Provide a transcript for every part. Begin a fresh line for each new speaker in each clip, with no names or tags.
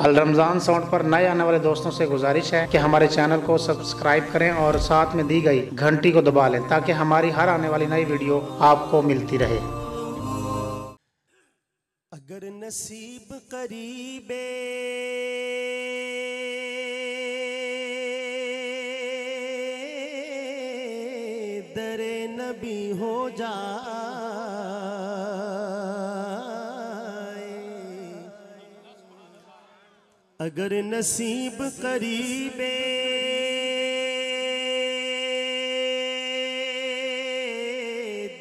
अल Ramzan sound पर नए आने वाले दोस्तों से गुजारिश है कि हमारे चैनल को सब्सक्राइब करें और साथ में दी गई घंटी को दबा लें ताकि हमारी हर आने वाली नई वीडियो आपको मिलती रहे।
अगर नसीब करीबे दरे नबी हो जाए, अगर नसीब करीबे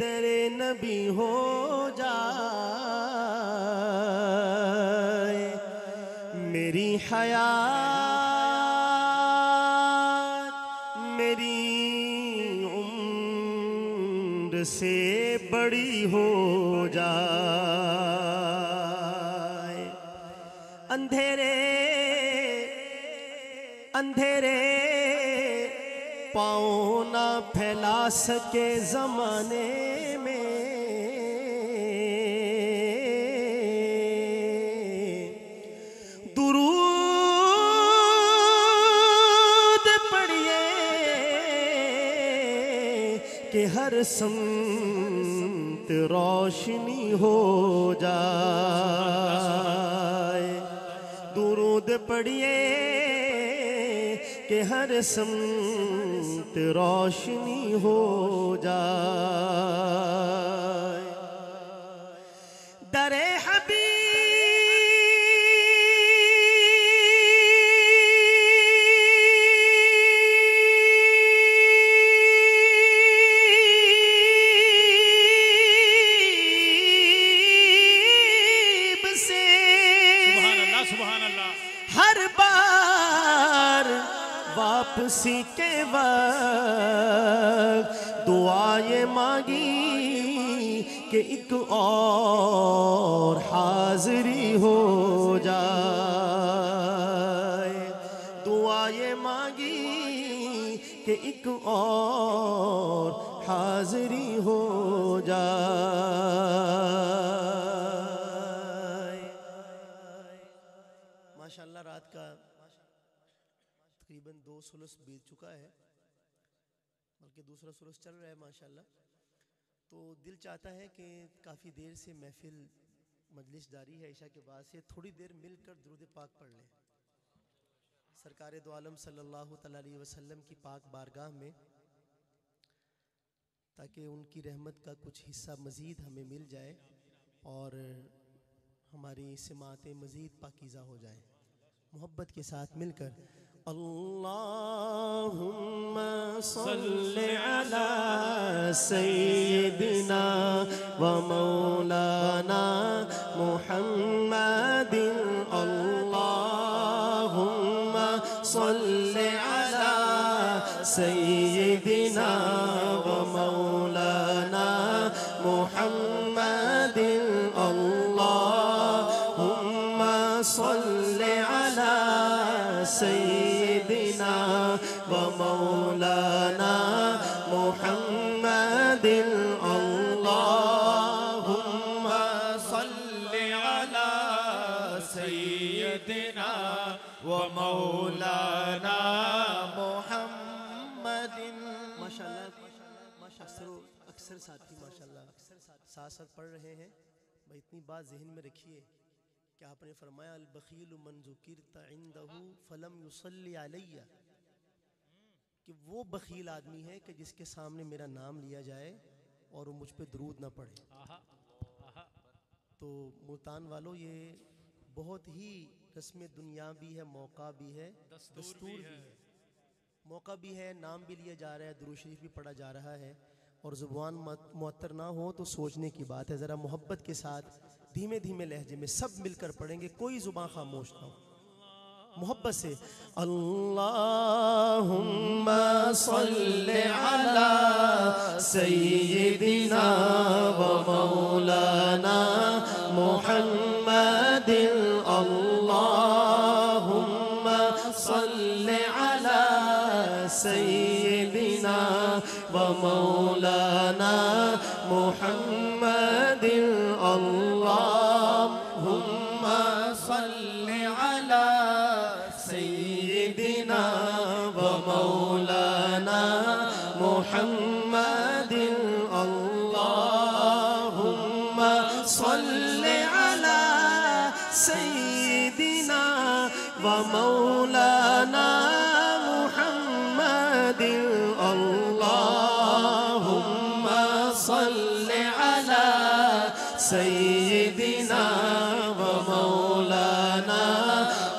दरे नबी हो जाए, मेरी हयात मेरी उम्र से बड़ी हो जाए, अंधेरे अंधेरे पाँव ना फैला सके जमाने में, दुरूद पढ़िए कि हर संत रोशनी हो जाए, दुरूद पढ़िए कि हर संत रोशनी हो जाए, दरे हबीब से सुभान अल्लाह सुभान अल्लाह हर बार वापसी के वक्त दुआएं मांगी कि एक और हाजिरी हो जाए, दुआएं मांगी कि एक और हाजिरी हो जाए। माशाअल्लाह रात का तकरीबन 2 सुलुस बीत चुका है, बल्कि दूसरा सुलुस चल रहा है माशाल्लाह। तो दिल चाहता है कि काफ़ी देर से महफिल मजलिस जारी है, ईशा के बाद से थोड़ी देर मिलकर दुरूद पाक पढ़ लें सरकार दो आलम सल्लल्लाहु अलैहि वसल्लम की पाक बारगाह में, ताकि उनकी रहमत का कुछ हिस्सा मज़ीद हमें मिल जाए और हमारी सिमातें मज़ीद पाकीज़ा हो जाए। मोहब्बत के साथ मिलकर अल्लाहुम्मा सल्लि अला सय्यिदिना व मौलाना मुहम्मदिन, अल्लाहुम्मा सल्लि अला सय्यिदिना व मौलाना मुहम्मदिन, अल्लाहुम्मा सल्लि अला सय्यिदिना व मौलाना मुहम्मदिन, अल्लाहुम्मा सल्लि अला सय्यिदिना व मौलाना मुहम्मदिन। माशाअल्लाह अक्सर साथी माशाअल्लाह साथ साथ पढ़ रहे हैं भाई। इतनी बात जहन में रखिए कि आपने फरमाया अल बखील मन ज़ुकिरत इंदहु फलम युसल्ली अलैया, कि वो बखील आदमी है कि जिसके सामने मेरा नाम लिया जाए और वो मुझ पे दरूद ना पढ़े। तो मुल्तान वालों, ये बहुत ही रस्म दुनिया भी है, मौका भी है, दस्तूर भी है, मौका भी है, नाम भी लिया जा रहा है, दुरूद शरीफ भी पढ़ा जा रहा है। और ज़ुबान मुअत्तर ना हो तो सोचने की बात है, ज़रा मोहब्बत के साथ धीमे धीमे लहजे में सब मिलकर पढ़ेंगे, कोई ज़ुबान खामोश ना हो, मोहब्बत से। अल्लाहुम्मा सल्लि अला सय्यिदिना व मौलाना मुहम्मदिन, अल्लाहुम्मा सल्लि अला सय्यिदिना व मौलाना मुहम्मदिन, अल्लाहुम्मा सल्लि अला सय्यिदिना व मौलाना मुहम्मदिन अल्लाहुम्मा सल्लि अला सय्यिदिना व मौलाना मुहम्मदिन अल्लाहुम्मा सल्लि अला सय्यिदिना व मौलाना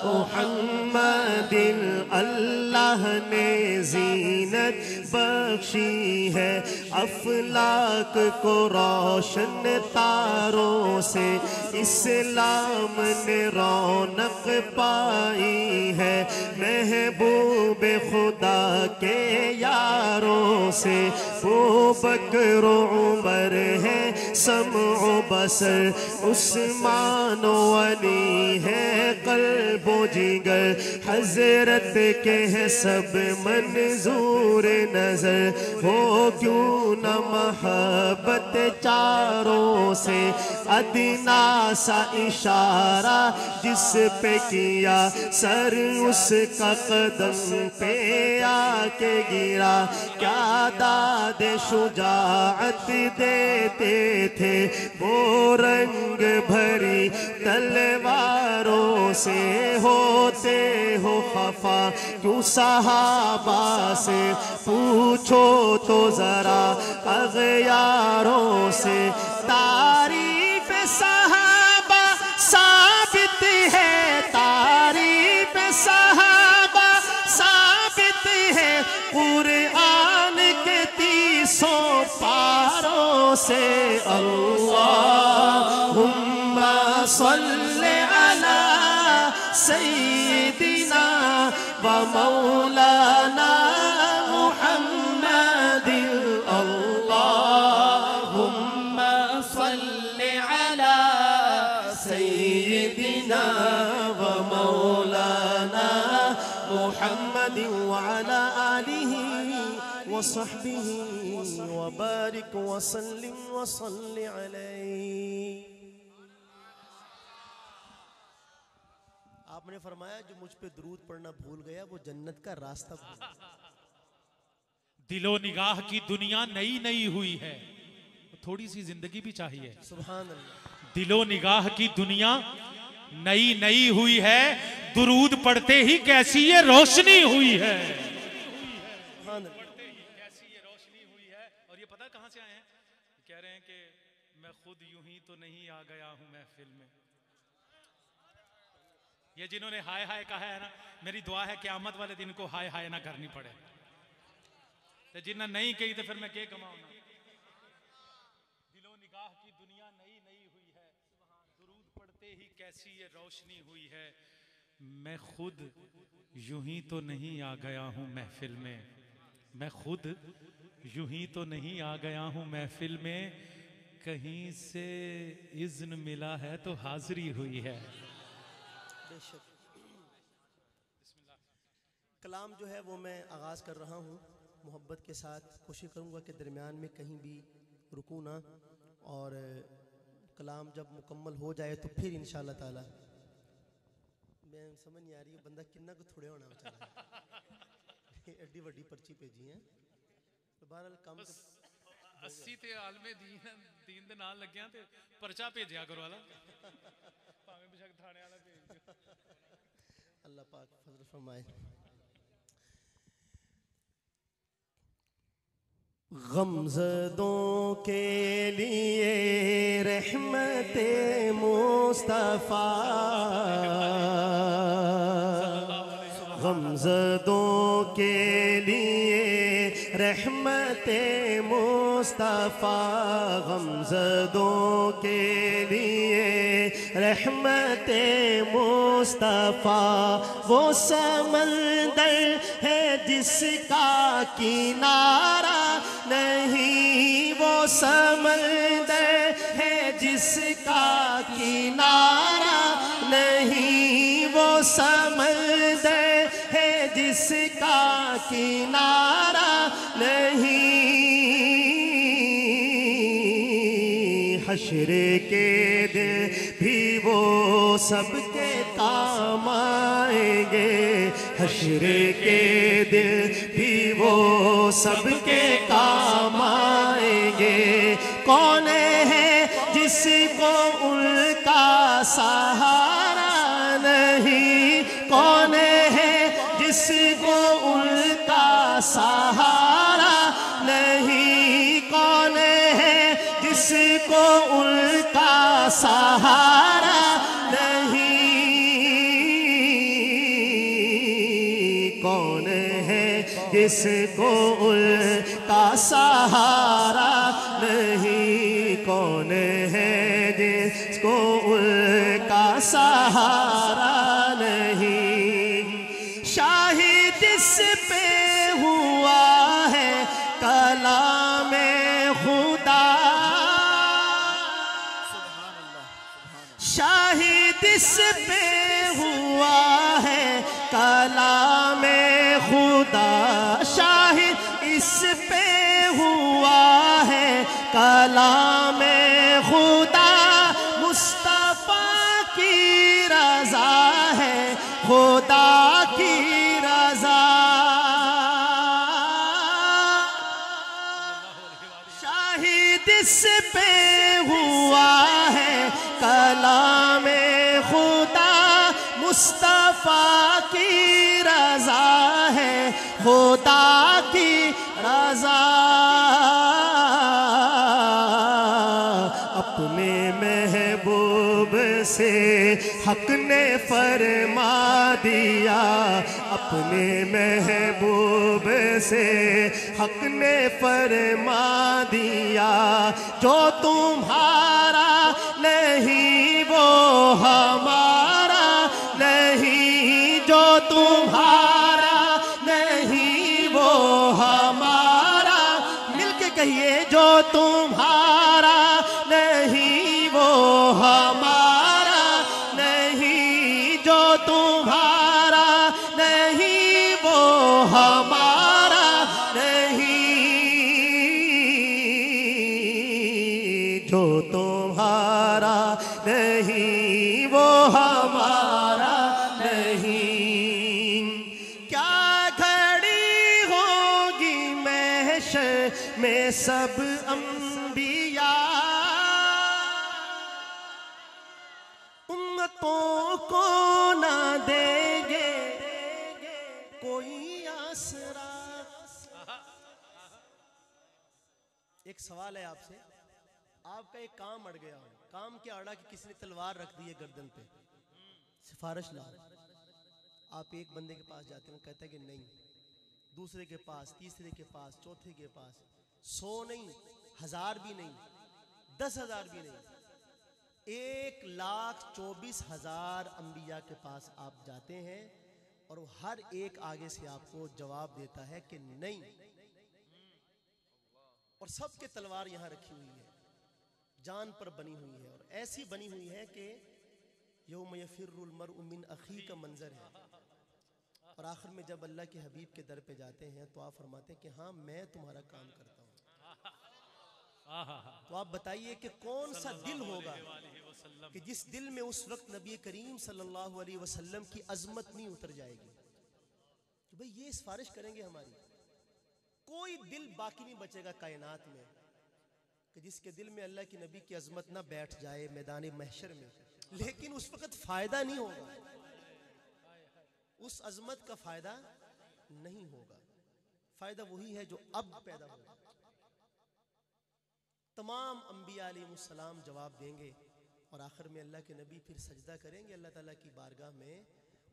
मुहम्मदिन। अल्लाह ने ज़ीनत बख्शी है अफलाक को रोशन तारों से, इस्लाम ने रौनक पाई है महबूब खुदा के यारों से। वो बकर उमर है समओ बसर, उस्मान अली है कल्बो जिगर, हजरत के है सब मंजूर नजर। हो क्यों न महब्बत चारों से, अदना सा इशारा जिस पे किया सर उसका कदम पे आके गिरा। क्या दादे शुजाअत देते थे वो रंग भरी तलवारों से। होते हो खफा क्यों सहाबा से, पूछो तो जरा अग़यारों से। तारीफ सहाबा साबित है, तारीफ सहाबा साबित है कुरान के 30 पारों से। अल्लाहुम्मा सल्लि अला सय्यिदिना व मौलाना मुहम्मदिन अल्लाहुम्मा सल्लि अला सय्यिदिना व मौलाना मुहम्मदिन व अला आलिहि व सहबिहि व बारिक व सल्लिम व सल्लि अलैहि। आपने फरमाया जो मुझ पे दुरूद पढ़ना भूल गया वो जन्नत का रास्ता भूल गया।
दिलो निगाह की दुनिया नई नई हुई है, थोड़ी सी जिंदगी भी चाहिए।
सुभान अल्लाह।
दिलो निगाह की दुनिया नई नई हुई है, दुरूद पढ़ते ही कैसी ये रोशनी हुई है। पढ़ते ही कैसी ये रोशनी हुई है। और ये पता कहां से आए हैं? कह रहे हैं कि मैं खुद यूं ही तो नहीं आ गया हूं महफिल में। ये जिन्होंने हाय हाय कहा है ना, मेरी दुआ है क़यामत वाले दिन को हाय हाय ना करनी पड़े। तो जिन्ना नहीं कही तो फिर मैं क्या कमाऊं ना। दिलो निगाह की दुनिया नई नई हुई है, दुरूद पढ़ते ही कैसी ये रोशनी हुई है। मैं खुद यूं ही तो नहीं आ गया हूं महफिल में, मैं खुद यूं ही तो नहीं आ गया हूं महफिल में, कहीं से इज़्न मिला है तो हाजिरी हुई है।
कलाम जो है वो मैं आगाज़ कर रहा हूँ मोहब्बत के साथ। कोशिश करूँगा कि दरमियान में कहीं भी रुकूँ ना, और कलाम जब मुकम्मल हो जाए तो फिर इंशाअल्लाह ताला। मैं समझ नहीं आ रही है बंदा किन्ना को थोड़े होना बेचारा। एड्डी वड्डी पर्ची भेजी है तो बहरहाल कम
80 ते आलमे दीन दे नाल लग्या ते पर्चा भेजिया करो वाला भावे बेशक थाने वाला भेज दियो।
अल्लाह पाक फजल फरमाए। गमज़दों के लिए रहमते मुस्तफ़ा, गमज़दों के लिए रहमते मुस्तफ़ा, गमज़दों के लिए रहमते मुस्तफ़ा। वो समंदर है जिसका किनारा नहीं, वो समंदर है जिसका किनारा नहीं, वो समंदर है जिसका किनारा नहीं। हश्र के दिन भी वो सबके काम आएंगे, हश्र के दिन भी वो सबके काम आएंगे। कौन है जिसको उनका सहारा नहीं, कौन है जिसको उनका सहारा नहीं, कौन है जिसको उनका सहारा नहीं, कौन है जिसको उनका सहारा नहीं, कौन है जिसको उनका सहारा नहीं। शाहिद इस पे हुआ है कलामे खुदा, शाहिद इस पे हुआ है कलामे खुदा, शाहिद इस पे हुआ है कलामे खुदा। मुस्तफा की रजा है खुदा की रजा, शाहिद इस पे हुआ है कलामे खुदा। मुस्तफा की रजा है खुदा की रजा। अपने महबूब से हक ने फरमा दिया, अपने महबूब से हक ने फरमा दिया। जो तुम्हारा नहीं वो हमारा नहीं, जो तुम्हारा नहीं वो हमारा। मिलके कहिए, जो तुम्हारा नहीं वो हमारा नहीं, जो तुम्हारा नहीं वो हमारा नहीं, जो तुम्हारा नहीं वो हमारा नहीं। क्या घड़ी होगी महशर में सब अंबिया, उम्मतों को ना देंगे कोई आसरा। एक सवाल है आपसे, आपका एक काम अड़ गया हो, काम क्या अड़ा कि किसी ने तलवार रख दी है गर्दन पे, सिफारिश लाओ। आप एक बंदे के पास जाते हो, कहता है कि नहीं, दूसरे के पास, तीसरे के पास, चौथे के पास, 100 नहीं, 1000 भी नहीं, 10,000 भी नहीं, 1,24,000 अंबिया के पास आप जाते हैं और वो हर एक आगे से आपको जवाब देता है कि नहीं। और सबके तलवार यहां रखी हुई है, जान पर बनी हुई है, और ऐसी बनी हुई है कि यौम यफिर्रुल मर्उ मिन अखी का मंजर है। और आखिर में जब अल्लाह के हबीब के दर पे जाते हैं तो आप फरमाते हैं कि हाँ मैं तुम्हारा काम करता हूँ। तो आप बताइए कि कौन सा दिल होगा कि जिस दिल में उस वक्त नबी करीम सल्लल्लाहु अलैहि वसल्लम की अजमत नहीं उतर जाएगी कि भाई ये सिफारिश करेंगे हमारी। कोई दिल बाकी नहीं बचेगा कायनात में कि जिसके दिल में अल्लाह की नबी की अजमत ना बैठ जाए मैदान महशर में। लेकिन उस वक्त फायदा नहीं होगा, उस अजमत का फायदा नहीं होगा। फायदा वही है जो अब पैदा होगा। तमाम अंबिया अलैहिस्सलाम जवाब देंगे और आखिर में अल्लाह के नबी फिर सजदा करेंगे अल्लाह ताला की बारगाह में,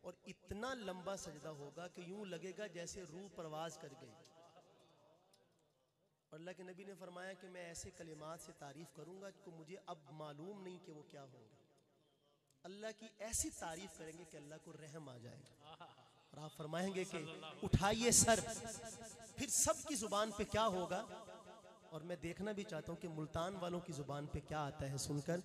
और इतना लंबा सजदा होगा कि यूं लगेगा जैसे रूह परवाज कर गई। और अल्लाह के नबी ने फरमाया कि मैं ऐसे कलिमात से तारीफ करूंगा कि मुझे अब मालूम नहीं कि वो क्या होंगे। अल्लाह की ऐसी तारीफ करेंगे कि अल्लाह को रहम आ जाएगा। और आप फरमाएंगे कि उठाइए सर। फिर सबकी जुबान पे क्या होगा, और मैं देखना भी चाहता हूं कि मुल्तान वालों की जुबान पे क्या आता है सुनकर।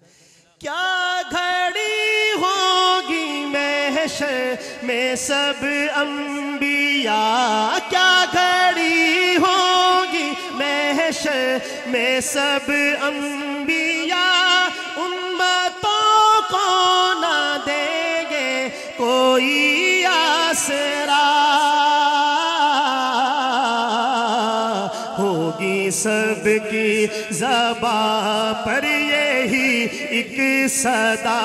क्या घड़ी होगी महशर में सब अंबिया, क्या घड़ी होगी महशर में सब अंबिया, उम्मतों को ना देंगे कोई आसरा।
सबकी ज़बां पर यही एक सदा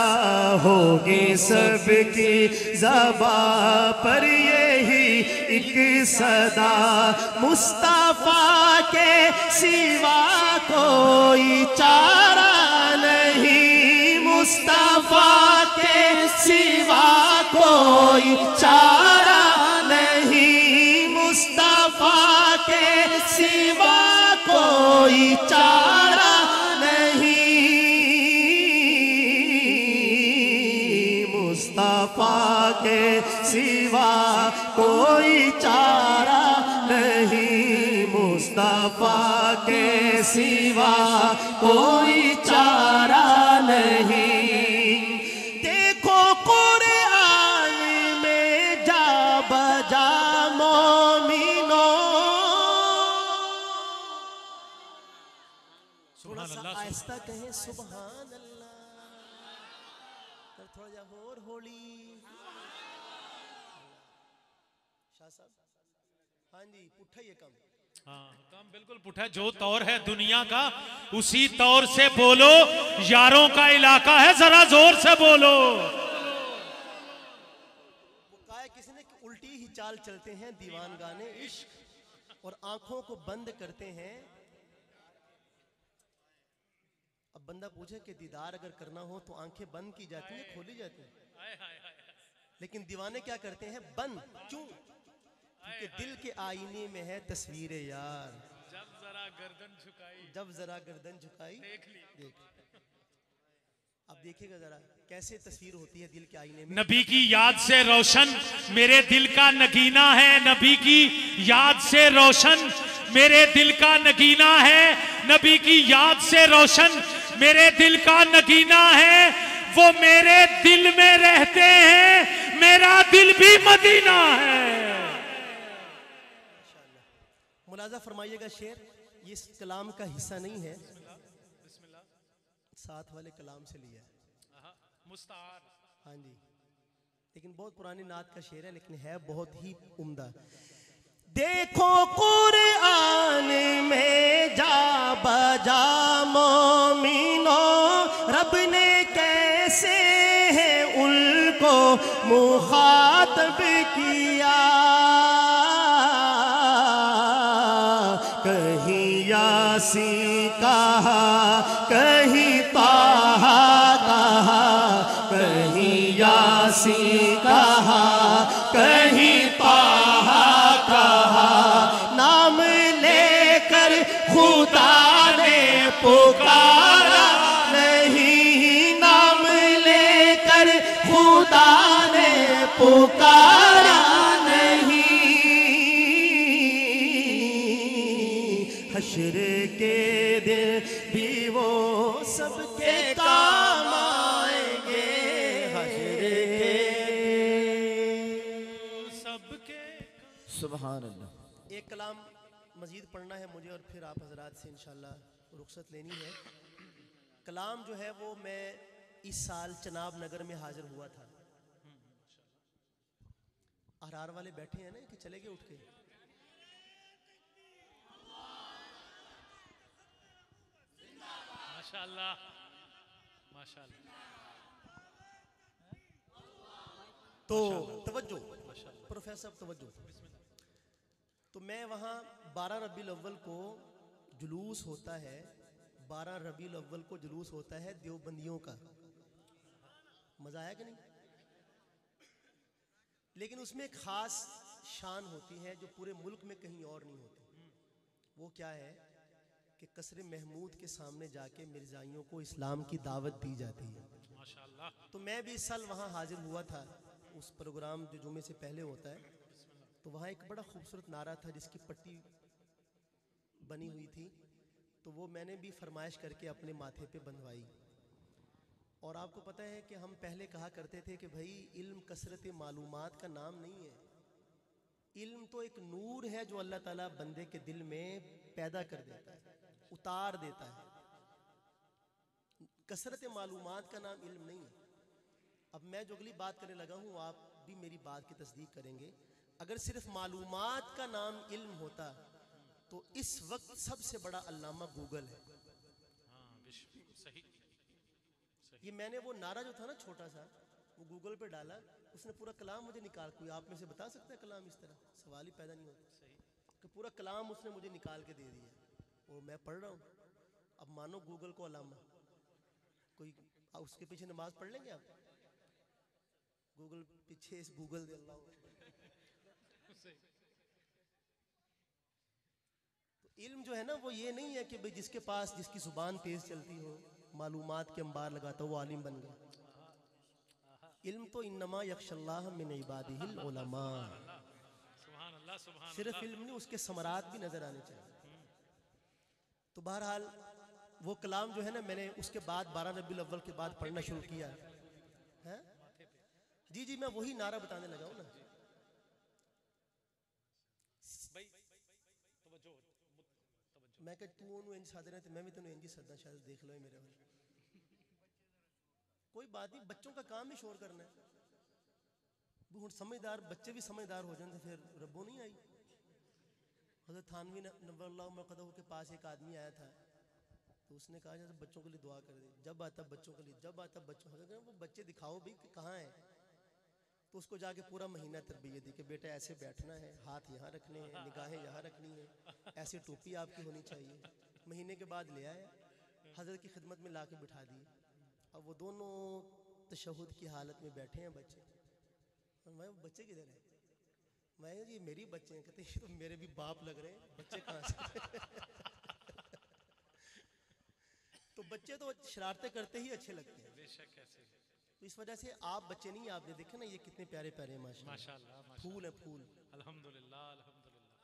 होगी, सबकी ज़बां पर यही एक सदा, मुस्तफा के सिवा कोई चारा नहीं, मुस्तफा के सिवा कोई चारा नहीं, मुस्तफा के सिवा कोई चारा नहीं, मुस्तफा के सिवा कोई चारा नहीं, मुस्तफा के सिवा कोई चारा नहीं। देखो कुरान में जा बजा मोमिनो, थोड़ा सा आहिस्ता कहें सुभान अल्लाह, थोड़ा जा और होली। शाह साहब, हाँ जी, पुट्ठा ये कम,
हाँ काम बिल्कुल पुट्ठा। जो तौर है दुनिया का उसी तौर से बोलो, यारों का इलाका है जरा जोर से बोलो।
वो कहा किसी ने कि उल्टी ही चाल चलते हैं दीवान गाने इश्क, और आंखों को बंद करते हैं। अब बंदा पूछे कि दीदार अगर करना हो तो आंखें बंद की जाती हैं, खोली जाती हैं, लेकिन दीवाने क्या करते हैं? बंद। क्यों? क्योंकि दिल के आईने में है तस्वीर यार,
जब जरा गर्दन झुकाई,
जब जरा गर्दन झुकाई
देख ली।
देख, अब देखिएगा जरा कैसे तस्वीर होती है दिल के आईने में।
नबी की याद से रोशन मेरे दिल का नगीना है, नबी की याद से रोशन मेरे दिल का नगीना है, नबी की याद से रोशन मेरे दिल का नगीना है। वो मेरे दिल में रहते हैं, मेरा दिल भी मदीना है।
मुलाजा फरमाइएगा शेर, ये इस कलाम का हिस्सा नहीं है, साथ वाले कलाम से लिया है,
मुस्तार।
हाँ जी, लेकिन बहुत पुरानी नात का शेर है, लेकिन है बहुत ही उम्दा। देखो कुरान में जा बजा मोमिनो, रब ने कैसे है उनको मुखातब किया, कहीं यासी कहा, कहीं ताहा कहा, कहीं यासी कहा, कहीं ताहा कहा, नाम लेकर खुदा ने पुकारा नहीं, नाम लेकर खुदा ने पुकारा नहीं, हश्र के दिन भी वो सबके काम आएंगे, हश्र के
सबके
सुभान अल्लाह।
एक कलाम मजीद पढ़ना है मुझे और फिर आप हजरात से इंशाल्लाह रुखसत लेनी है। कलाम जो है वो मैं इस साल चनाब नगर में हाजिर हुआ था। अहरार वाले बैठे हैं ना कि चले गए उठ के?
माशाल्लाह माशाल्लाह।
तो तवज्जो प्रोफेसर तवज्जो। तो मैं वहाँ 12 रबीउल अव्वल को जुलूस होता है, 12 रबीउल अव्वल को जुलूस होता है देवबंदियों का। मजा आया कि नहीं? लेकिन उसमें एक खास शान होती है जो पूरे मुल्क में कहीं और नहीं होती। वो क्या है कि कसरे महमूद के सामने जाके मिर्जाइयों को इस्लाम की दावत दी जाती है।
माशाल्लाह।
तो मैं भी इस साल वहाँ हाजिर हुआ था, उस प्रोग्राम जो जुमे से पहले होता है। तो वहाँ एक बड़ा खूबसूरत नारा था जिसकी पट्टी बनी हुई थी, तो वो मैंने भी फरमाइश करके अपने माथे पे बंधवाई। और आपको पता है कि हम पहले कहा करते थे कि भाई इल्म कसरत मालूमात का नाम नहीं है, इल्म तो एक नूर है जो अल्लाह ताला बंदे के दिल में पैदा कर देता है, उतार देता है। कसरत मालूमात का नाम इल्म नहीं है। अब मैं जो अगली बात करने लगा हूँ आप भी मेरी बात की तस्दीक करेंगे। अगर सिर्फ मालूमात का नाम इल्म होता तो इस वक्त सबसे बड़ा अल्लामा गूगल है।
सही।
ये मैंने वो नारा जो था ना छोटा सा, वो गूगल पे डाला, उसने पूरा कलाम मुझे निकाल, कोई आप में से बता सकता है कलाम इस तरह? सवाल ही पैदा नहीं होता। सही कि पूरा कलाम उसने मुझे निकाल के दे दिया और मैं पढ़ रहा हूँ। अब मानो गूगल को अलामा, कोई उसके पीछे नमाज पढ़ लेंगे आप? गूगल पीछे इस गूगल दे अल्लाह। तो इल्म जो है ना वो ये नहीं है कि भाई जिसके पास जिसकी जुबान तेज चलती हो, मालूमात के अंबार लगाता हो, वो आलिम बन गया। इल्म तो इन्नमा यख्शल्लाह मिन इबादिहिल उलमा। सिर्फ इल्म नहीं, उसके समरात भी नजर आने चाहिए। तो बहरहाल वो कलाम जो है ना, मैंने उसके बाद 12 रबीउल अव्वल के बाद पढ़ना शुरू किया है। जी जी, मैं वही नारा बताने लगा हूँ ना। मैं कह तू ओनू इंज सादे रहे, मैं भी तेन इंज सदा, शायद देख लो मेरे वाले। कोई बात नहीं, बच्चों का काम ही शोर करना है। वो हुण समझदार बच्चे भी समझदार हो जाते, फिर रब्बो नहीं आई। हज़रत थानवी नव्वरअल्लाहु मक़दहू के पास एक आदमी आया था, तो उसने कहा जैसे बच्चों के लिए दुआ कर दे। जब आता बच्चों के लिए, जब आता बच्चों, वो बच्चे दिखाओ भी कहाँ हैं। तो उसको जाके पूरा महीना तरबियत दी कि बेटा ऐसे बैठना है, हाथ यहाँ रखने हैं, निगाहें यहाँ रखनी है, ऐसे टोपी आपकी होनी चाहिए। महीने के बाद ले आया, हज़रत की खिदमत में ला के बिठा दिए। अब वो दोनों तशहुद की हालत में बैठे हैं बच्चे, और मैं बच्चे किधर है? मैं जी मेरी बच्चे हैं। कहते ये तो मेरे भी बाप लग रहे हैं, बच्चे कहाँ से? तो बच्चे तो शरारतें करते ही अच्छे लगते हैं। तो इस वजह से आप बच्चे नहीं, आपने देखे ना ये कितने प्यारे प्यारे हैं माशाल्लाह, फूल है फूल,
अल्हम्दुलिल्लाह अल्हम्दुलिल्लाह।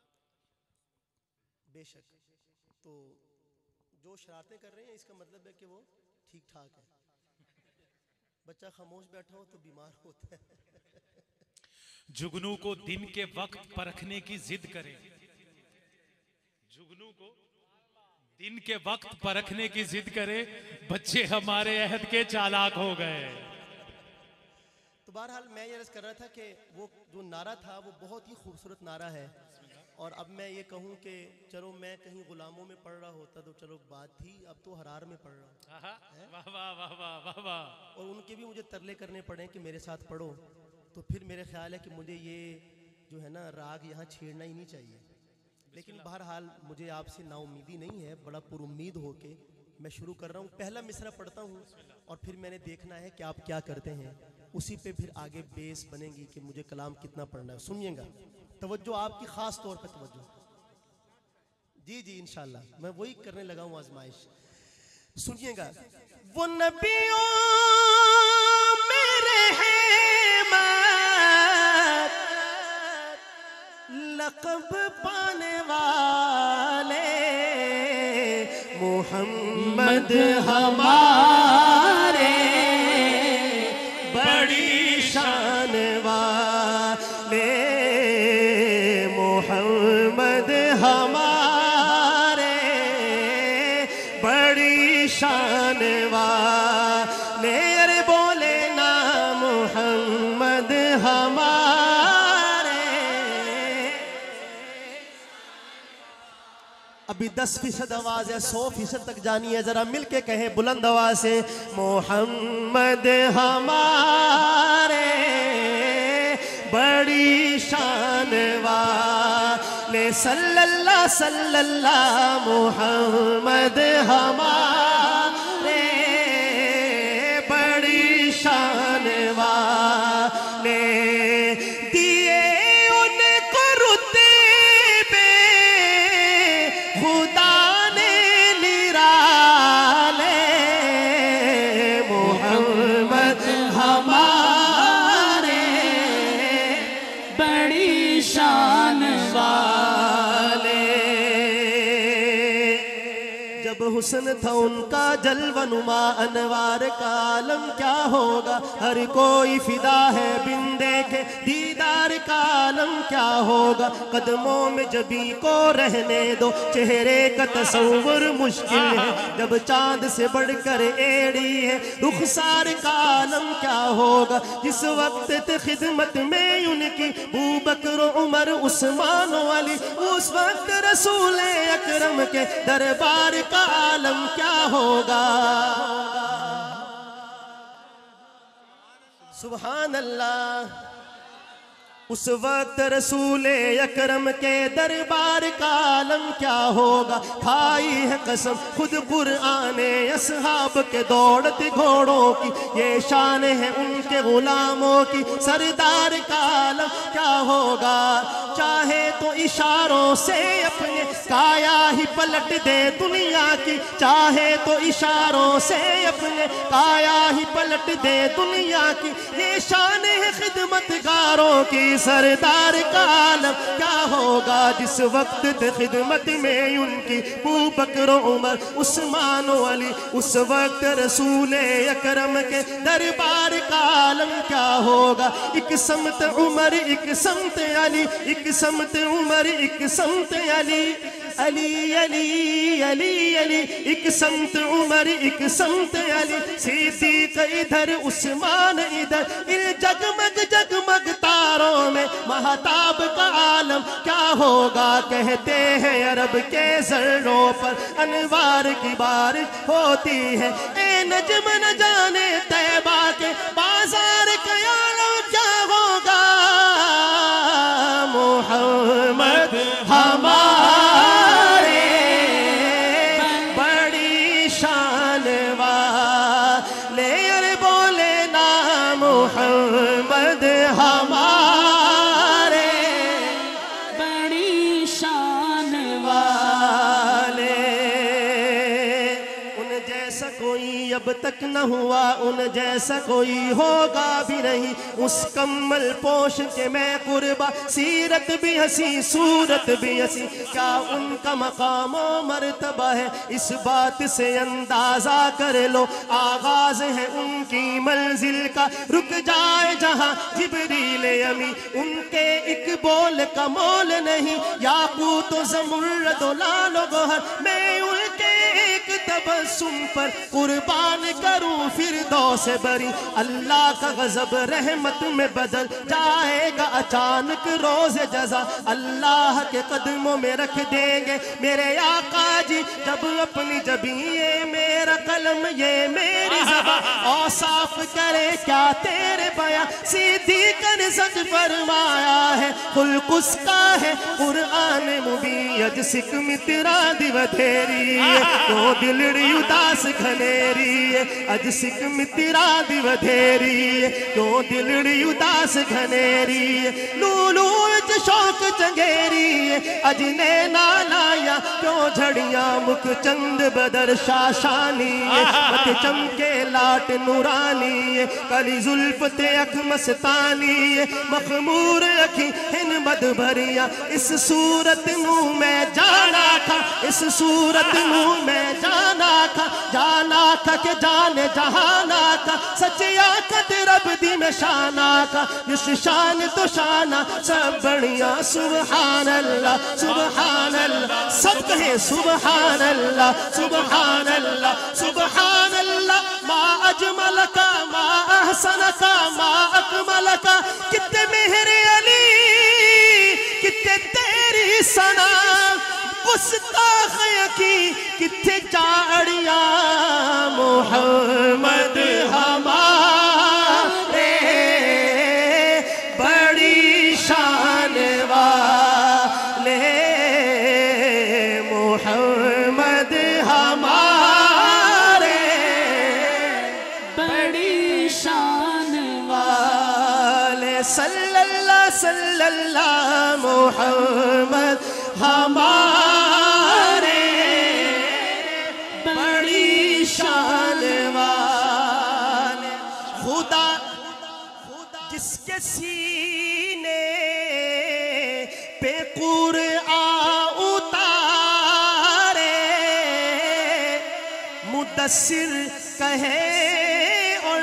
बेशक तो जो शरारतें कर रहे हैं इसका मतलब है कि वो ठीक ठाक है। बच्चा खामोश बैठा हो तो बीमार होता है।
जुगनू को दिन के वक्त परखने की जिद करे, जुगनू को दिन के वक्त परखने की जिद करे, बच्चे हमारे अहद के चालाक हो गए।
तो बहरहाल मैं ये अर्ज कर रहा था कि वो जो नारा था वो बहुत ही खूबसूरत नारा है। और अब मैं ये कहूँ कि चलो मैं कहीं गुलामों में पढ़ रहा होता तो चलो बात थी, अब तो हरार में पढ़ रहा हूँ।
वाह वाह वाह वाह वाह।
और उनके भी मुझे तरले करने पड़े कि मेरे साथ पढ़ो, तो फिर मेरे ख्याल है कि मुझे ये जो है ना राग यहाँ छेड़ना ही नहीं चाहिए। लेकिन बहरहाल मुझे आपसे नाउमीदी नहीं है, बड़ा पुरुम्मीद होके मैं शुरू कर रहा हूँ। पहला मिसरा पढ़ता हूँ और फिर मैंने देखना है कि आप क्या करते हैं, उसी पे फिर आगे बेस बनेगी कि मुझे कलाम कितना पढ़ना है। सुनिएगा, तवज्जो आपकी खास तौर पे तवज्जो। जी जी इंशाल्लाह मैं वही करने लगा हूँ आजमाइश। सुनिएगा। वो नबियों में रहमत लक़ब पाने वाले मोहम्मद हमारे बड़ी शान वाले, मोहम्मद हमारे बड़ी शान वाले। अरे बोले ना मोहम्मद हमारे। अभी 10% आवाज है, 100% तक जानी है, जरा मिलके कहें बुलंद आवाज से, मोहम्मद हमारे बड़ी शान वाले। सल्लल्लाहु सल्लल्लाहु मोहम्मद हमारे बड़ी शान वाले। दिए उनको रुतबे खुदा ने निराले, मोहम्मद हमारे
बड़ी शान
वाले। जब हुस्न था उनका जलवनुमा अनवार का आलम क्या होगा, हर कोई फिदा है बिन देखे दीदार दीदार का आलम क्या होगा, कदमों में जबी को रहने दो, चेहरे का तस्वुर मुश्किल है जब चांद से बढ़कर एड़ी है। रुखसार का आलम क्या होगा, जिस वक्त खिदमत में उनकी अबू बकर उमर उस्मान अली, उस वक्त रसूल अकरम के दरबार का आलम क्या होगा। सुभान अल्लाह। उस वक्त रसूल अकरम के दरबार का आलम क्या होगा। खाई है कसम खुद कुरान असहाब के दौड़ते घोड़ों की, ये शान है उनके गुलामों की, सरदार का आलम क्या होगा। चाहे तो इशारों से अपने काया ही पलट दे दुनिया की, चाहे तो इशारों से अपने काया ही पलट दे दुनिया की, ये शान है खिदमतगारों की, सरदार का आलम क्या होगा। जिस वक्त खिदमत में उनकी अबू बकर उमर उस्मान अली, उस वक्त रसूल अकरम के दरबार का आलम क्या होगा। एक समत उमर एक समत अली, एक समत उमर एक समत अली, अली अली अली अली, एक समत उमर एक समत अली, सिद्दीक इधर उस्मान इधर, इन जगमग जगमग तारों में महताब का आलम क्या होगा। कहते हैं अरब के जर्रों पर अनवार की बारिश होती है, ए नजम न जाने तैबा के बाजार का आलम क्या होगा। मोहम्मद हमारे बड़ी शान वाले, अरे बोले ना मोहम्मद हमारे बड़ी शान वाले। उन जैसा कोई अब तक न हुआ, उन जैसा कोई होगा भी नहीं, उस कम्मल पोश के मैं कुर्बा, सीरत भी हंसी सूरत भी हंसी, क्या उनका मकाम और मर्तबा है, इस बात से अंदाजा कर लो। आगाज है उनकी मंजिल का, रुक जाए जहां जिब्रील अमी, उनके एक बोल का मोल नहीं, याकूत ज़मुर्रद लाल गोहर, मैं उनके एक तबस्सुम पर कुर्बान करूं फिरदौस बरी। अल्लाह का गजब रहमत में बदल जाएगा अचानक रोज़ जज़ा, अल्लाह के कदमों में रख देंगे मेरे आका जी जब अपनी जबी, ये मेरा कलम ये मेरी ज़बां, और साफ करे क्या तेरे बयां। सिद्दीक ने सच फरमाया है, खुल्क उसका है कुरान मुबीन, अज सिक मित्रा दिवधेरी, तो दिलड़ी उदास घनेरी, अज सिक मित्रा दिवधेरी, क्यों दिलड़ी उदास घनेरी, लूलू विच शौक चंगेरी, अज ने ना लाया क्यों झड़ियां, मुख चंद बदर शाशानी, मत चमके लाट नूरानी, कली जुल्फ ते अख मस्तानी, मखमूर अखी हिन बद भरिया, इस सूरत नू मैं जाना था, इस सूरत नू मैं जाना था, जाना था के जाने जहाना का, सच्चिया कद रब दी में शाना का, इस शान तो शाना सब बढ़िया। सुभान अल्लाह सुभान अल्लाह, सब कहे सुभान अल्लाह सुभान अल्लाह सुभान अल्लाह। मा अजमल का मा अहसन का मा अकमल का, कितने मेहरे अली कितने तेरी सना, गुस्ताख की कितने चाड़िया, मोहम्मद हमारे बड़ी शान वाले, मोहम्मद हमारे बड़ी शान वाले, सल्लल्लाहु सल्लल्लाहु मोहम्मद हमारे बड़ी शान वाले। खुदा जिसके सीने पे कुरआन उतारे, मुदस्सिर कहे और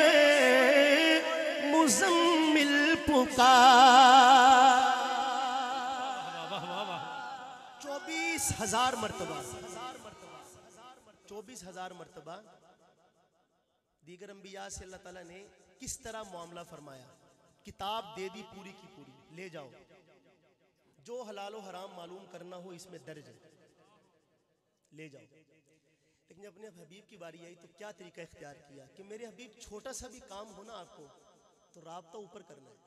मुज़म्मिल पुकार, 24,000 मरतबा, 24,000 मरतबा दीगर अंबिया से अल्लाह ताला ने किस तरह मामला फरमाया। किताब दे दी पूरी की पूरी, ले जाओ, जो हलाल और हराम मालूम करना हो इसमें दर्ज है, ले जाओ। लेकिन जब अपने हबीब की बारी आई तो क्या तरीका इख्तियार किया कि मेरे हबीब छोटा सा भी काम हो ना आपको तो राब्ता ऊपर करना है,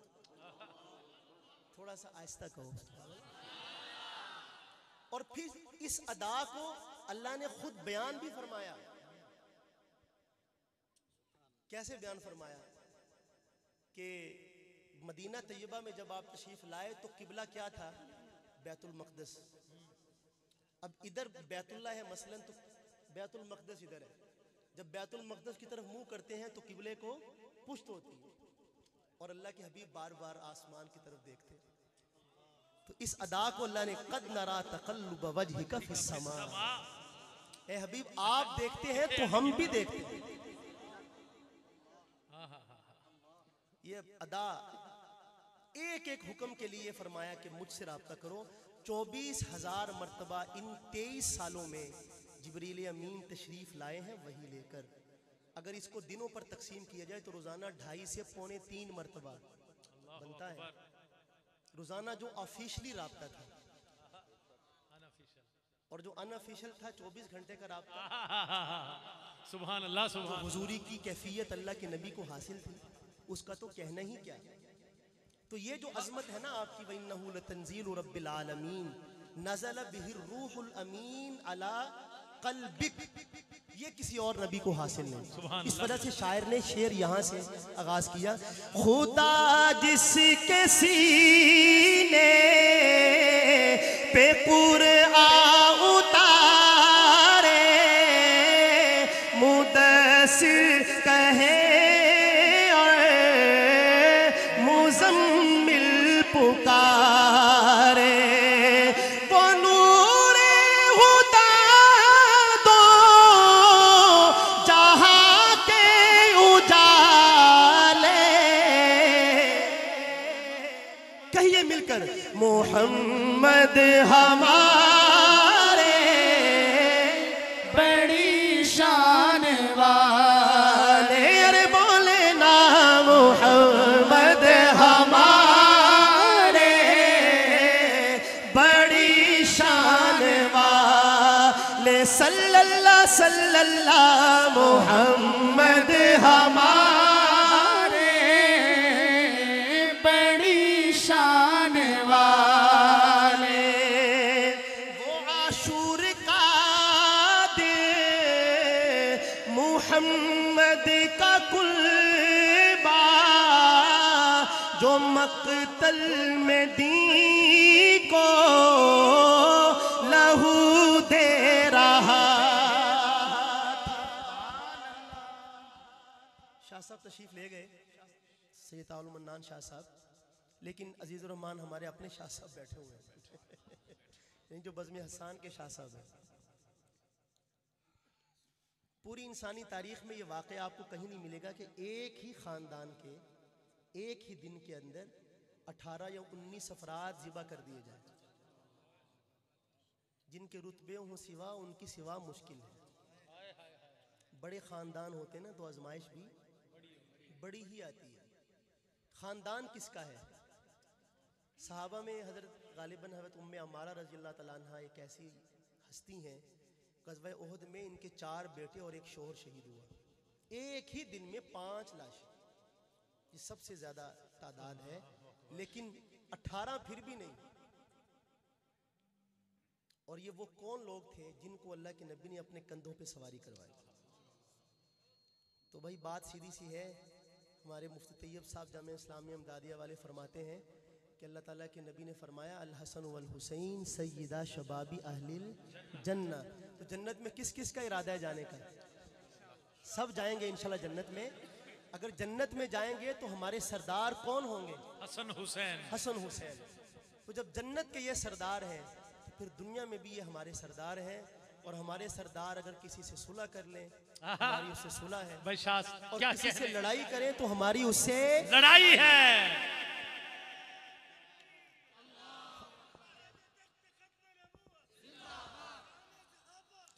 थोड़ा सा आहिस्ता कहो। और फिर इस अदा को अल्लाह ने खुद बयान भी फरमाया। कैसे बयान फरमाया कि मदीना तैयबा में जब आप तशरीफ लाए तो किबला क्या था? बैतुल मक़दस। अब इधर बैतुल्लाह है मसलन, तो बैतुल मक़दस इधर है। जब बैतुल मक़दस की तरफ मुंह करते हैं तो किबले को पुश्त होती है और अल्लाह के हबीब बार बार आसमान की तरफ देखते हैं। तो इस अदा को अल्लाह ने कद नरा तक़ल्लुब वजहिका फिस समा, ए हबीब आप देखते हैं तो हम भी देखते हैं। ये अदा एक एक हुक्म के लिए फरमाया कि मुझसे राब्ता करो। 24,000 मरतबा इन 23 सालों में जिब्रील अमीन तशरीफ लाए हैं वही लेकर। अगर इसको दिनों पर तकसीम किया जाए तो रोजाना 2.5 से 2.25 मरतबा बनता है रोजाना, जो ऑफिशियली राब्ता था। और जो अनऑफिशियल था 24 घंटे का राब्ता।
सुभान अल्लाह, सुभान।
हुजूरी की कैफियत अल्लाह के नबी को हासिल थी, उसका तो कहना ही क्या। तो ये जो अजमत है ना आपकी, वइन्नहु लतंजीलु रब्बिल आलमीन नज़ल बिहिर रूहुल अमीन अला क़ल्बिक, ये किसी और नबी को हासिल नहीं। इस वजह से शायर ने शेर यहाँ से आगाज किया, खुदा जिसके सीने पे कुरआन उतारे मुदस्सिर कहे पुकारे, वो नूरे हुदा दो जहां के उजाले, कहिए मिलकर मोहम्मद हमारे बड़ी शान वाले, अरे बोले ना मोहम्मद हमारे सल्लल्लाहु सल्लल्लाहु मोहम्मद हमारे बड़ी शान वाले। वो आशूर का दिन मोहम्मद का कुल्बा जो मक़तल में दी को लहू दे रहा। शाह साहब तशरीफ ले गए, सैयद ताउल मन्नान शाह साहब, लेकिन अजीज़ुर रहमान हमारे अपने शाह साहब बैठे हुए हैं जो बज़्म हसान के शाह साहब हैं। पूरी इंसानी तारीख में ये वाक़या आपको कहीं नहीं मिलेगा कि एक ही ख़ानदान के एक ही दिन के अंदर 18 या 19 अफराद ज़िबा कर दिए जाए। जिनके रुतबे हों सिवा, उनकी सिवा मुश्किल है। बड़े ख़ानदान होते ना तो आजमाइश भी बड़ी ही आती है। ख़ानदान किसका है? सहाबा में हज़रत गालिबन हज़रत उम्मे अम्मारा रज़ी अल्लाह तआला अन्हा एक ऐसी हस्ती हैं, ग़ज़वा उहद में इनके 4 बेटे और एक शोहर शहीद हुआ। एक ही दिन में 5 लाशें, ये सबसे ज़्यादा तादाद है। लेकिन 18 फिर भी नहीं। और ये वो कौन लोग थे जिनको अल्लाह के नबी ने अपने कंधों पे सवारी करवाई? तो भाई बात सीधी सी है। हमारे मुफ्ती तैयब साहब जामे इस्लामी अमदादिया वाले फरमाते हैं कि अल्लाह ताला के नबी ने फरमाया अल हसन वल हुसैन सय्यदा शबाबी अहलिल जन्ना। तो जन्नत में किस किस का इरादा है जाने का? सब जाएंगे इंशाल्लाह जन्नत में। अगर जन्नत में जाएंगे तो हमारे सरदार कौन होंगे? हसन हुसैन। हसन हुसैन। तो जब जन्नत के ये सरदार हैं तो फिर दुनिया में भी ये हमारे सरदार हैं। और हमारे सरदार अगर किसी से सुलह कर लें, हमारी उससे सुलह है। और क्या किसी से लड़ाई करें तो हमारी उससे लड़ाई है।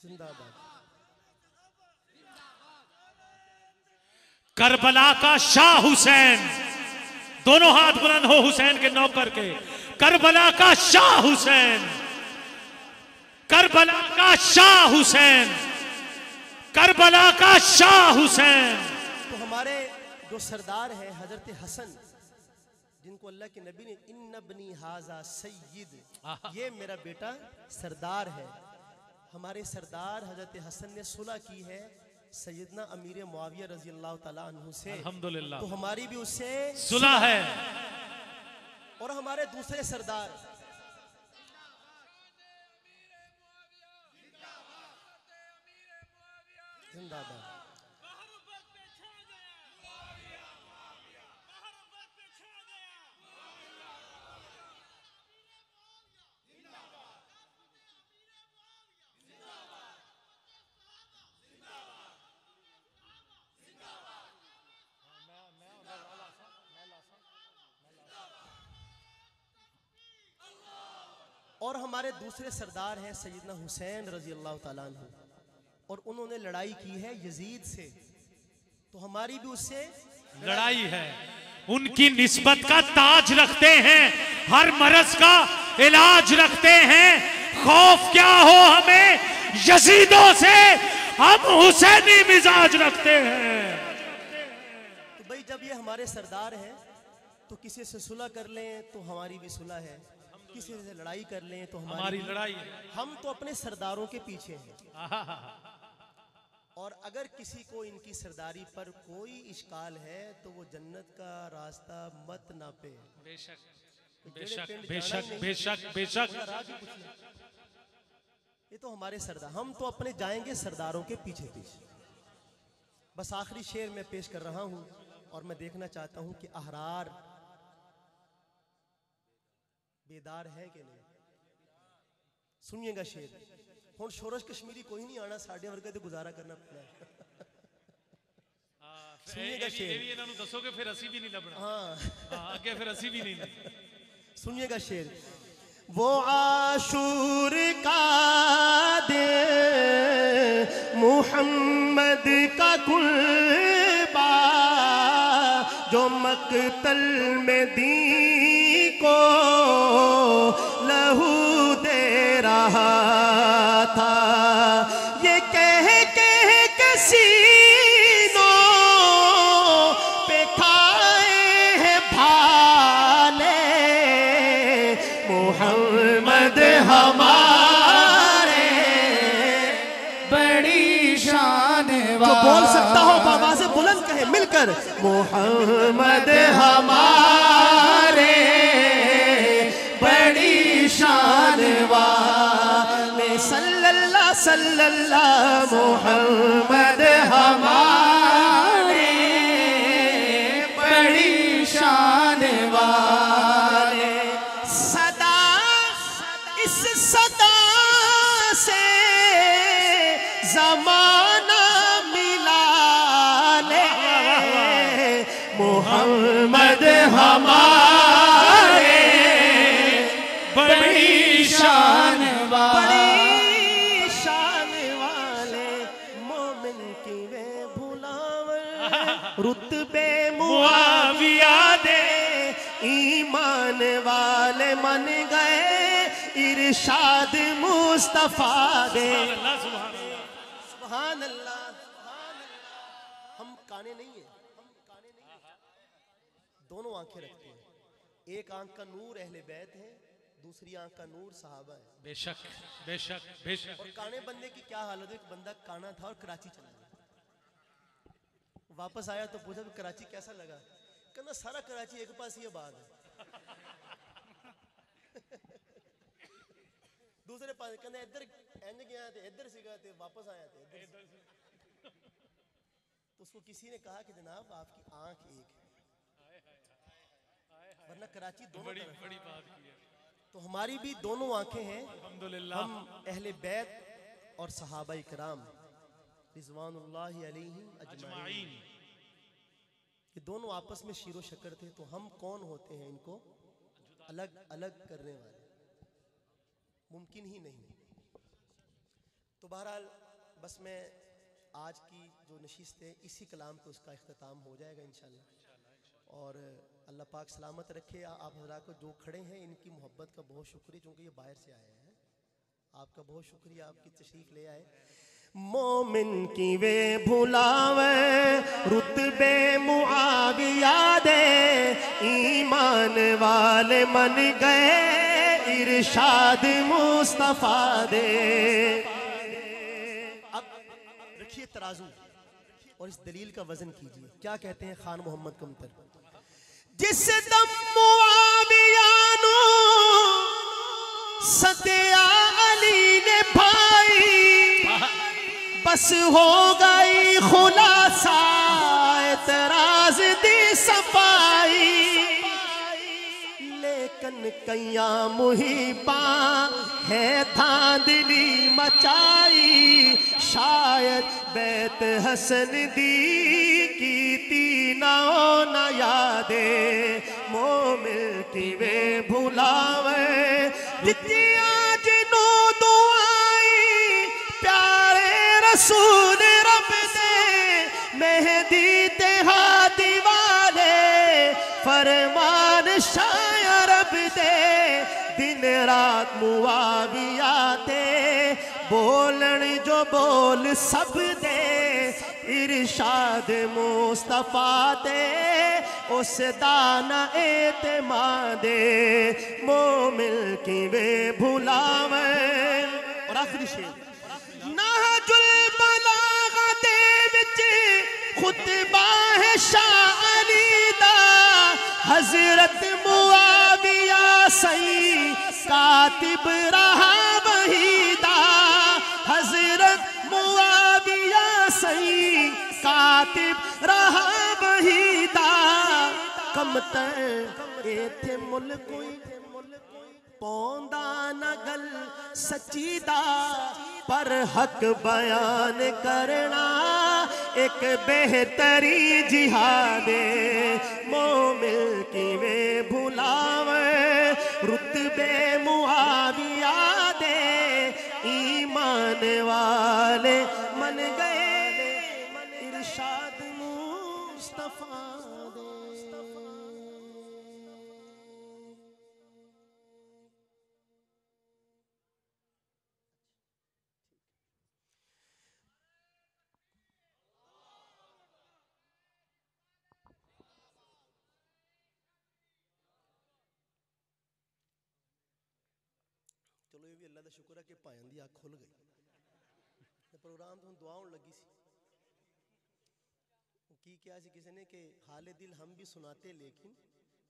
जिंदाबाद।
करबला का शाह हुसैन, दोनों हाथ बुलंद हो हुसैन के नौकर के। करबला का शाह हुसैन, करबला का शाह हुसैन, करबला का शाह हुसैन।
तो हमारे जो सरदार हैं हजरत हसन, जिनको अल्लाह के नबी ने इन्ना बनी हाजा सय्यद, ये मेरा बेटा सरदार है। हमारे सरदार हजरत हसन ने सुलह की है सैयदना अमीर मुआविया रजी अल्लाह ताला अन्हु से,
अल्हम्दुलिल्लाह।
तो हमारी भी उससे
सुलह है।
और हमारे दूसरे सरदार जिंदाबाद। और हमारे दूसरे सरदार हैं सैयदना हुसैन रजी अल्लाह ताला अन्हु, और उन्होंने लड़ाई की है यजीद से, तो हमारी भी उससे
लड़ाई है। उनकी निस्बत का ताज रखते हैं, हर मरज का इलाज रखते हैं। खौफ क्या हो हमें यजीदों से, हम हुसैनी मिजाज रखते हैं।
तो भाई जब ये हमारे सरदार हैं तो किसी से सुलह कर लें तो हमारी भी सुलह है, किसी से लड़ाई कर लें तो हमारी
लड़ाई है।
हम तो अपने सरदारों के पीछे हैं। और अगर किसी को इनकी सरदारी पर कोई इश्काल है तो वो जन्नत का रास्ता मत नापे।
बेशक बेशक बेशक बेशक बेशक।
ये तो हमारे सरदार, हम तो अपने जाएंगे सरदारों के पीछे पीछे। बस आखिरी शेर मैं पेश कर रहा हूं और मैं देखना चाहता हूं कि अहरार बेदार है कि नहीं। सुनिएगा शेर। हुण शोरश कश्मीरी कोई नहीं आना, साढ़े वर्गे तो गुजारा करना पैना। सुनिएगा शेर।
इन्होंने दसोगे फिर असी भी नहीं लबना।
हाँ
आगे फिर असी भी नहीं।
सुनिएगा शेर। वो आशूर का दे मुहम्मद का कुर्बा, जो मक्तल में दी को लहू दे रहा था। ये कह के सीनों पे खाए हैं भाले, मोहम्मद हमारे
बड़ी शान
जो बोल सकता हो बाबा से बुलंद कहे मिलकर, मोहम्मद हमारे बड़ी शान वाले, सल्लल्लाहु सल्लल्लाहु मोहम्मद हमारे बड़ी शान वाले। सदा इस सदा से जमाना मिला ले, मोहम्मद हमारे
बड़ी शान
बड़ी शान वाले, मोमिन की वे भुलावर रुतबे मुआविया दे, ईमान वाले मन गए इरशाद मुस्तफा दे। सुभान अल्लाह। हम काने नहीं है, दोनों आंखें रखते हैं। एक आंख का नूर अहले बैत है, दूसरी आंख का नूर सहाबा है।
बेशक बेशक बेशक।
और काने बंदे की क्या हालत है, एक बंदा काना था और कराची चला गया, वापस आया तो पूछा कराची कैसा लगा, कहना सारा कराची एक पास ही बात है। दूसरे पास कहना इधर इंज गया थे, इधर सीगा थे, वापस आया थे इधर। तो उसको किसी ने कहा कि जनाब आपकी आंख एक है, वरना कराची दोनों
बड़ी
तरफ।
बड़ी बात की है।
तो हमारी भी दोनों आंखें हैं।
अल्हम्दुलिल्लाह।
हम अहले बैत और सहाबा इकराम रिज़वानुल्लाहि अलैहिम अजमाइन, ये दोनों आपस में शीरो शक्कर थे। तो हम कौन होते हैं इनको अलग अलग करने वाले? मुमकिन ही नहीं। तो बहरहाल बस मैं आज की जो नशिस्त है इसी कलाम पे उसका इख्तिताम हो जाएगा इंशाल्लाह। और अल्लाह पाक सलामत रखे आप हज़रात को। जो खड़े हैं इनकी मोहब्बत का बहुत शुक्रिया, क्योंकि ये बाहर से आए हैं। आपका बहुत शुक्रिया, आपकी तशरीफ़ ले आए। मोमिन की वे भुलावे रुतबे मुआविया दे, ईमान वाले मन गए इरशाद मुस्तफा दे। अब रखिए तराजू और इस दलील का वजन कीजिए। क्या कहते हैं खान मोहम्मद कमतर, जिस दम मुआविया नु सतिया अली ने भाई, बस हो गई खुलासा एतराज दी सफाई। लेकिन कैया मुहिबा है धांधली मचाई, शायद बैत हसन दी की तीना न यादे। मोमिन की वे भुलावे जितिया जिनो दुआई, प्यारे रसूल रब दे मेहदी ते हादी वाले, फरमान शाया रब दे दिन रात मुआविया ते, बोलन जो बोल सब दे इरशाद मुस्तफा दे, उस दाना एतमादे। मोमिन की वे भुलावे। और आखिरी शेर, नहजुल बलागा दे विच खुतबा है शाह अली दा, हजरत मुआविया सही कातिब रहा वहीदा। हजरत मुआविया सही कातिब रहा वहीदा। कमतर एथे मुल कोई पौंदा न गल सच्ची दा, पर हक बयान करना एक बेहतरी जिहादे। मोमिन की वे भुलावे रुतबे मुआविया दे, ईमान वाले मन गए इरशाद मुस्तफा दे। चलो ये भी अल्लाह का शुक्र है कि भाइयों की अख खुल गई। प्रोग्राम तो दुआ होने लगी सी की क्या सी किसी ने कि हाले दिल हम भी सुनाते, लेकिन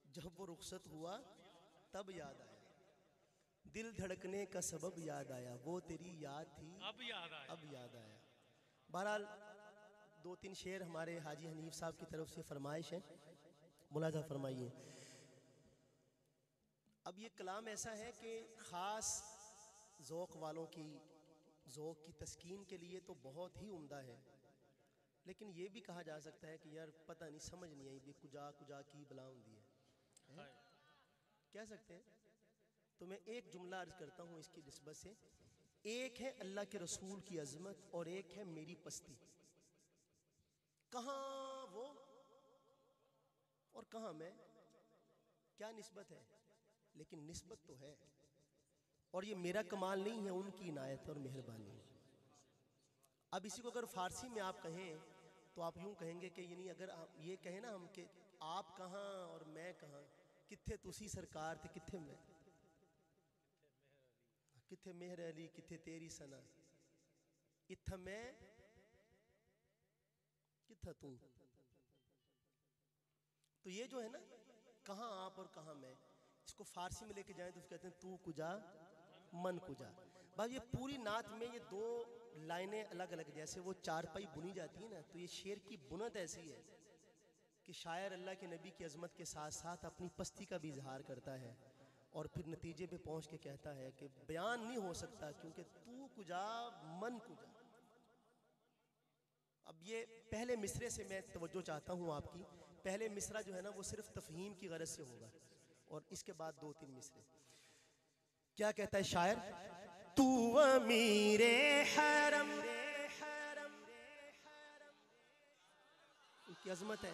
जब वो रुखसत हुआ तब याद आया, दिल धड़कने का सबब याद आया, वो तेरी याद थी अब याद आया। बहरहाल दो तीन शेर हमारे हाजी हनीफ साहब की तरफ से फरमाइश है, मुलाजा फरमाइए। अब ये कलाम ऐसा है कि ख़ास ज़ौक़ वालों की ज़ौक़ की तस्कीन के लिए तो बहुत ही उम्दा है, लेकिन ये भी कहा जा सकता है कि यार पता नहीं समझ नहीं आई भी कुजा कुजा की बला होंदी है, कह सकते हैं। तो मैं एक जुमला अर्ज करता हूँ इसकी निस्बत से। एक है अल्लाह के रसूल की अज़मत और एक है मेरी पस्ती। कहाँ वो और कहाँ मैं, क्या निस्बत है? लेकिन निस्बत तो है, और ये मेरा कमाल नहीं है, उनकी इनायत और मेहरबानी। अब इसी को अगर फारसी में आप कहें तो आप यूं कहेंगे कि यानी अगर आप ये कहें ना हम कि आप कहाँ और मैं कहाँ, किथे तुसी सरकार थे किथे मैं, किथे मेहर अली किथे तेरी सना, इत्था मैं किथा तू। तो ये जो है ना कहाँ आप और कहाँ मैं, इसको फारसी में लेके जाएं तो कहते हैं तू कुजा मन कुजा। बस ये पूरी नात में ये दो लाइनें अलग अलग, जैसे वो चारपाई बुनी जाती है ना, तो ये शेर की बुनत ऐसी है कि शायर अल्लाह के नबी की अजमत के साथ साथ अपनी पस्ती का भी इजहार करता है और फिर नतीजे पे पहुंच के कहता है कि बयान नहीं हो सकता क्योंकि तू कुजा मन कुजा। अब ये पहले मिसरे से मैं तवज्जो चाहता हूँ आपकी। पहले मिसरा जो है ना वो सिर्फ तफहीम की गरज से होगा और इसके बाद दो तीन मिसरे। क्या कहता है शायर तू अमीरे हरम, की अजमत है।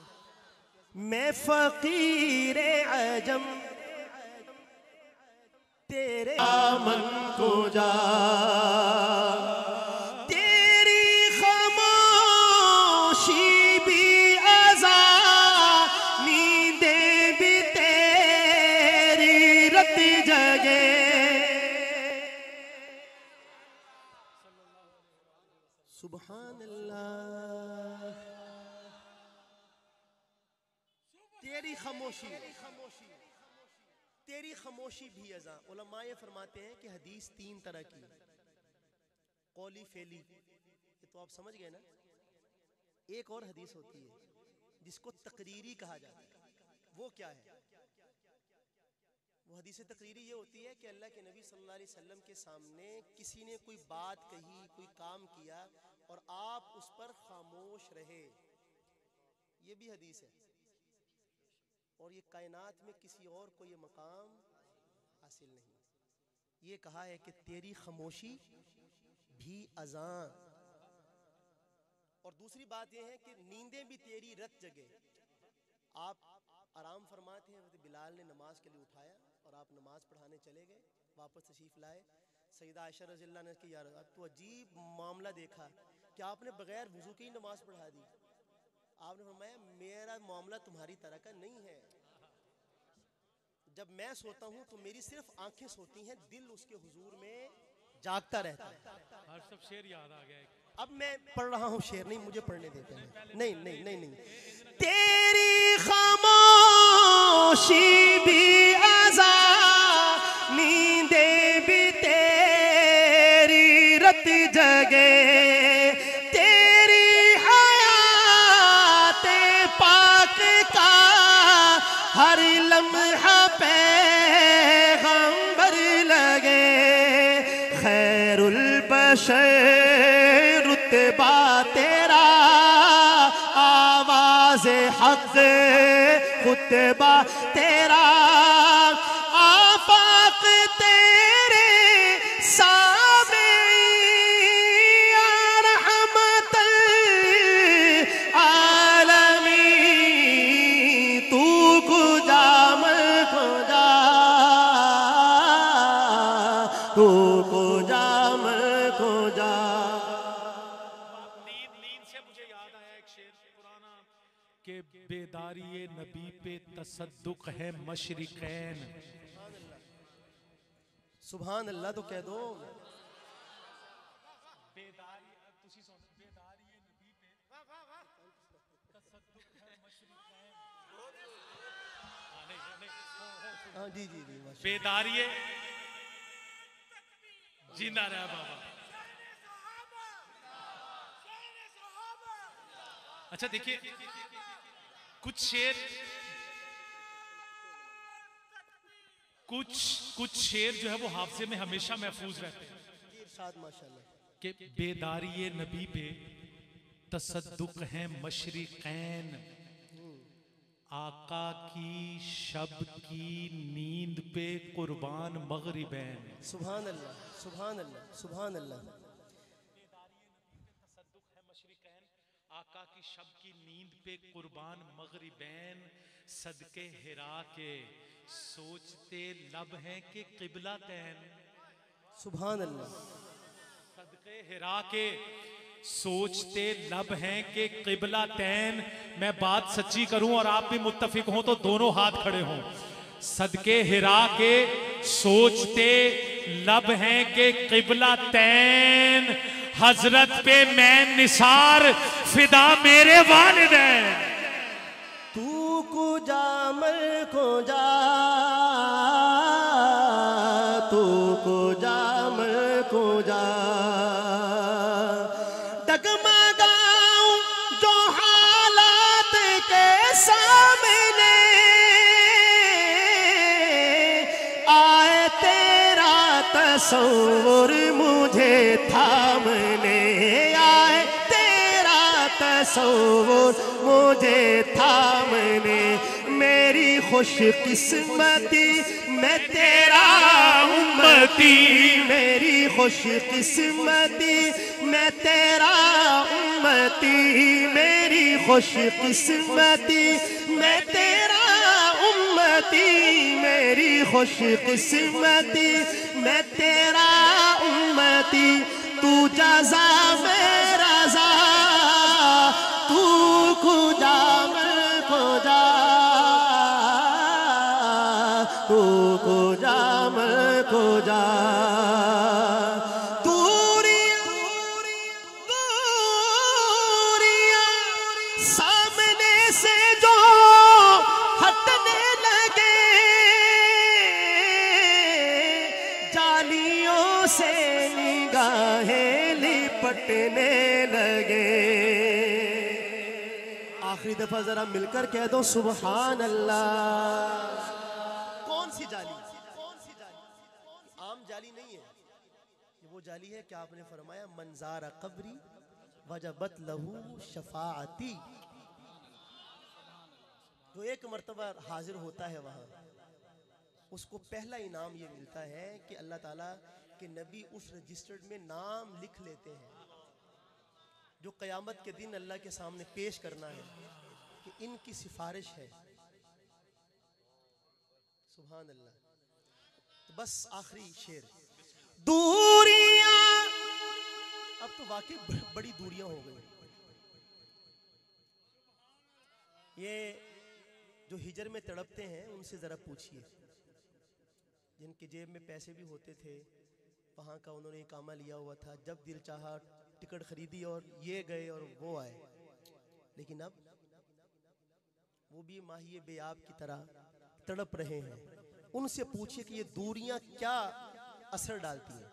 मैं फकीरे अजम, तेरे आमन को जा, तेरी खामोशी भी अज़ा, नींदे भी तेरी रत जगे। सुभान अल्लाह। तेरी खामोशी, तेरी खामोशी भी अज़ा। उलमा ये फरमाते हैं कि हदीस तीन तरह की, कौली फेली, ये तो आप समझ गए ना। एक और हदीस होती है जिसको तकरीरी कहा जाता है। वो क्या है? वो हदीस तकरीरी ये होती है कि अल्लाह के नबी सल्लल्लाहु अलैहि वसल्लम के सामने किसी ने कोई बात कही, कोई काम किया और आप उस पर खामोश रहे। ये भी हदीस है। और ये कायनात में किसी और को ये मकाम हासिल नहीं। ये कहा है कि तेरी खामोशी भी अज़ां। और दूसरी बात ये है कि नींदें भी तेरी रत जगे। आप आराम फरमाते हैं, बिलाल ने नमाज के लिए उठाया और आप नमाज पढ़ाने चले गए, वापस तशरीफ लाए। सैयदा आयशा रज़ियल्लाहु अन्हा ने कहा यार अब तो अजीब मामला देखा कि आपने बगैर वुज़ू के ही नमाज पढ़ा दी। आपने फरमाया मेरा मामला तुम्हारी तरह का नहीं है। जब मैं सोता हूँ तो मेरी सिर्फ आंखें सोती हैं, दिल उसके हुजूर में जागता रहता है।
हर सब शेर याद आ गया।
अब मैं पढ़ रहा हूँ शेर, नहीं मुझे पढ़ने देते हैं। नहीं नहीं नहीं नहीं। तेरी खामोशी भी अज़ा, नींदे भी तेरी रत जगे, तेरी हयात पाक का हर लम्हा पैगंबर लगे। खैरुल बशर रुतबा तेरा, आवाज़े हक़ खुतबा तेरा, आफाक तेरे सामे या रहमतल आलमीन। तू कुजा मैं खुदा, तू कुजा मैं खुदा।
के बेदारी नबी पे तसद्दुक है मशरिकैन।
सुभान अल्लाह तो कह दो। हाँ जी जी जी।
बेदारी जिंदा रहा बाबा। अच्छा देखिए कुछ शेर जो है वो हाफजे में हमेशा महफूज रहते हैं कि बेदारी नबी पे तसद्दुक है मशरिकैन, आका की शब की नींद पे कुर्बान मगरिबैन।
सुभान अल्लाह सुभान अल्लाह सुभान अल्लाह।
आका की शब की नींद पे कुर्बान मगरिबैन, सदके हिरा के सोचते लब हैं कि किबला तैन।
सुभान अल्लाह।
सदके हिरा के सोचते लब हैं कि किबला तैन। मैं बात सच्ची करूं और आप भी मुत्तफिक हों तो दोनों हाथ खड़े हों। सदके हिरा के सोचते लब हैं कि किबला तैन, हजरत पे मैं निसार फिदा मेरे वालिदैन।
तू को जा मैं को जा, तू को जा मैं को जा। डगमगाऊं जो हालात के सामने, आए तेरा तस्वुर मुझे थामने, आए तेरा तस्वुर मुझे थामने। मेरी खुशकिस्मती मैं तेरा उम्मती, मेरी खुशकिस्मती मैं तेरा उम्मती, मेरी खुशकिस्मती मैं तेरा उम्मती, मेरी खुशकिस्मती मैं तेरा उम्मती। तू जज़ा मैं रज़ा, तू खुदा मैं खुदा, तू खुदा मैं खुदा। सामने से जो हटने लगे, जालियों से निगाहें लिपटने लगे। आखिरी दफा जरा मिलकर कह दो सुभान अल्लाह। कौन सी जाली? कौन सी जाली? आम जाली नहीं है, ये वो जाली है कि आपने फरमाया मंजारा कब्री वजबत लहू शफाअती। जो एक मर्तबा हाजिर होता है वहाँ, उसको पहला इनाम ये मिलता है कि अल्लाह ताला के नबी उस रजिस्टर्ड में नाम लिख लेते हैं जो क़यामत के दिन अल्लाह के सामने पेश करना है कि इनकी सिफारिश है। सुभान अल्लाह। तो बस आखिरी शेर, दूरियां, अब तो वाकई बड़ी दूरियां हो गई। ये जो हिजर में तड़पते हैं उनसे ज़रा पूछिए, जिनके जेब में पैसे भी होते थे, वहाँ का उन्होंने इकामा लिया हुआ था, जब दिल चाहा टिकट खरीदी और ये गए और वो आए। लेकिन अब वो भी माहिए बेआब की तरह तड़प रहे हैं। उनसे पूछिए कि ये दूरियां क्या असर डालती हैं।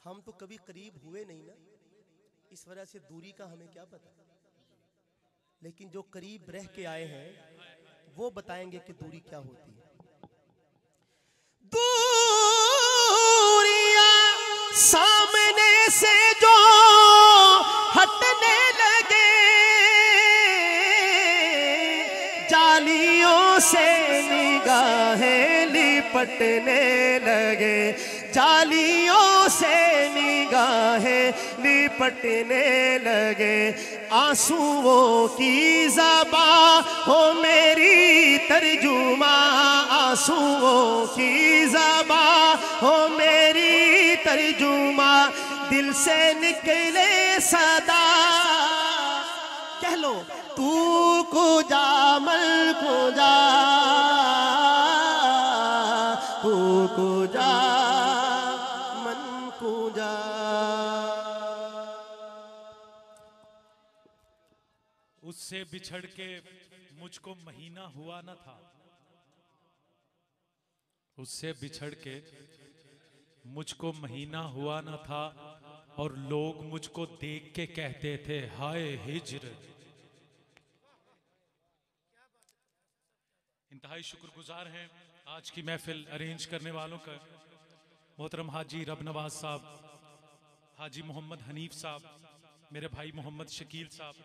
हम तो कभी करीब हुए नहीं ना, इस वजह से दूरी का हमें क्या पता। लेकिन जो करीब रह के आए हैं वो बताएंगे कि दूरी क्या होती है। दूरियां सामने से जो हटने लगे, जालियों से निगाहें लिपटने लगे, जालियों से निगाहें लिपटने लगे। आंसुओं की ज़बां हो मेरी तर्जुमा, आंसुओं की ज़बां हो मेरी तर्जुमा। दिल से निकले सदा, कह लो तू कुजा मल कुजा, तू कुजा मन कुजा।
उससे बिछड़ के मुझको महीना हुआ न था, उससे बिछड़ के मुझको महीना हुआ न था, और लोग मुझको देख के कहते थे हाय हिज्र। इंतहाई शुक्रगुजार हैं आज की महफिल अरेंज करने वालों का, मोहतरम हाजी रब नवाज साहब, हाजी मोहम्मद हनीफ साहब, मेरे भाई मोहम्मद शकील साहब,